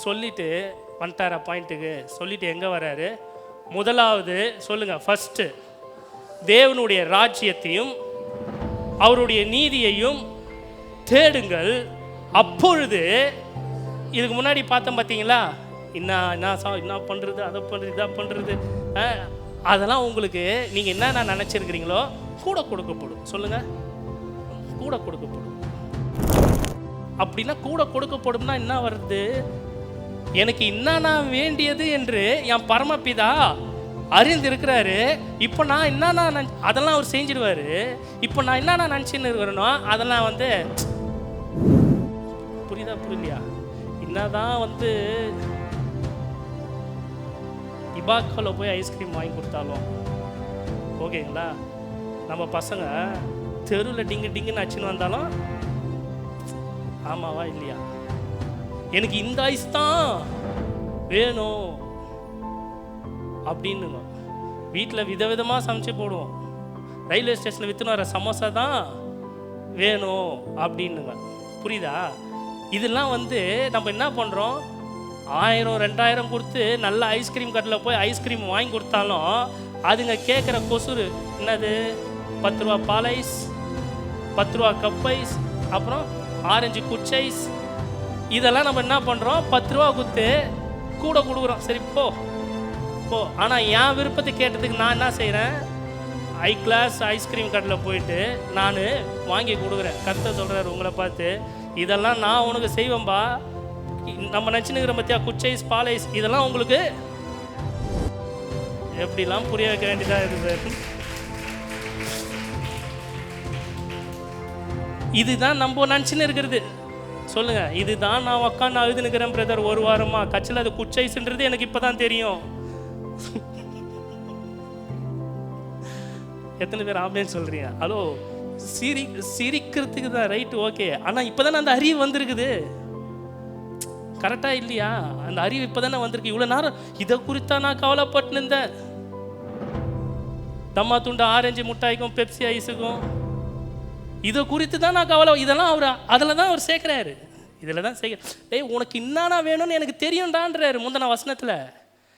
சொல்லிட்டு வந்துட்டாரா பாயிண்ட்டுக்கு. சொல்லிட்டு எங்கே வர்றாரு? முதலாவது சொல்லுங்கள், ஃபஸ்ட்டு தேவனுடைய ராஜ்யத்தையும் அவருடைய நீதியையும் தேடுங்கள், அப்பொழுது. இதுக்கு முன்னாடி பார்த்தோம் பார்த்தீங்களா, என்ன பண்ணுறது, அதை பண்ணுறது, இதாக பண்ணுறது, அதெல்லாம் உங்களுக்கு நீங்கள் என்னென்ன நினச்சிருக்கிறீங்களோ கூட கொடுக்கப்படும். சொல்லுங்கள், கூட கொடுக்கப்படும். அப்படின்னா கூட கொடுக்கப்படும்னா என்ன வருது? எனக்கு என்னன்னா வேண்டியது என்று என் பரமபிதா அறிந்திருக்கிறாரு. இப்போ நான் என்னன்னா அதெல்லாம் அவர் செஞ்சிடுவார். இப்போ நான் என்னன்னா நினச்சின்னு இருக்கிறேனோ அதெல்லாம் புரியுதா புரியலையா? என்னதான் இபாக்காவில் போய் ஐஸ்கிரீம் வாங்கி கொடுத்தாலும் ஓகேங்களா, நம்ம பசங்க தெருவில் டிங்குன்னு அச்சுன்னு வந்தாலும் ஆமாவா இல்லையா, எனக்கு இந்த ஐஸ் தான் வேணும் அப்படின்னுங்க. வீட்டில் விதவிதமாக சமைச்சு போடுவோம். ரயில்வே ஸ்டேஷனில் விற்றுன்னு வர சமோசா தான் வேணும் அப்படின்னுங்க. புரியுதா? இதெல்லாம் நம்ம என்ன பண்ணுறோம், 1000 2000 கொடுத்து நல்ல ஐஸ்கிரீம் கடையில் போய் ஐஸ்கிரீம் வாங்கி கொடுத்தாலும் அதுங்க கேட்குற கொசுறு என்னது, 10 ரூபா பால் ஐஸ், 10 ரூபா கப் ஐஸ், அப்புறம் ஆரஞ்சு குச்சைஸ். இதெல்லாம் நம்ம என்ன பண்ணுறோம், 10 ரூபா கொடுத்து கூட கொடுக்குறோம். சரி போ போ. ஆனால் என் விருப்பத்தை கேட்டதுக்கு நான் என்ன செய்கிறேன், ஹை கிளாஸ் ஐஸ்கிரீம் கடையில் போயிட்டு நான் வாங்கி கொடுக்குறேன். கர்த்தர் சொல்கிறார் உங்களை பார்த்து, இதெல்லாம் நான் உனக்கு செய்வேன்பா. நம்ம நினச்சினுக்கிற பற்றியா குச்சைஸ் பால் ஐஸ், இதெல்லாம் உங்களுக்கு எப்படிலாம் புரிய வைக்க வேண்டியதாக இருக்குது. இதுதான் நம்ம நினச்சின்னு இருக்கிறது. சொல்லுங்கள், இதுதான் நான் உக்காந்து அழுதுனுக்கிறேன் பிரதர் ஒரு வாரமாக. கட்சியில் அது குச்சைஸ்ன்றது எனக்கு இப்போ தான் தெரியும். எத்தனை பேர் ஆம்பேன்னு சொல்கிறீங்க? ஹலோ, சிரிக்கிறதுக்கு தான் ரைட்டு, ஓகே. ஆனால் இப்போ தானே அந்த அறிவு வந்திருக்குது, கரெக்டாக இல்லையா? அந்த அறிவு இப்போ தானே வந்திருக்கு. இவ்வளோ நேரம் இதை குறித்தா நான் கவலைப்பட்டு இருந்தேன். தம்மா துண்டு ஆரஞ்சு முட்டாய்க்கும் பெப்சி ஐஸுக்கும் இதை குறித்து தான் நான் கவலை. இதெல்லாம் அதில் தான் அவர் சேர்க்குறாரு. இதில் தான் சேர்க்க. உனக்கு என்னன்னா வேணும்னு எனக்கு தெரியும்டான்றாரு முந்தின வசனத்தில்.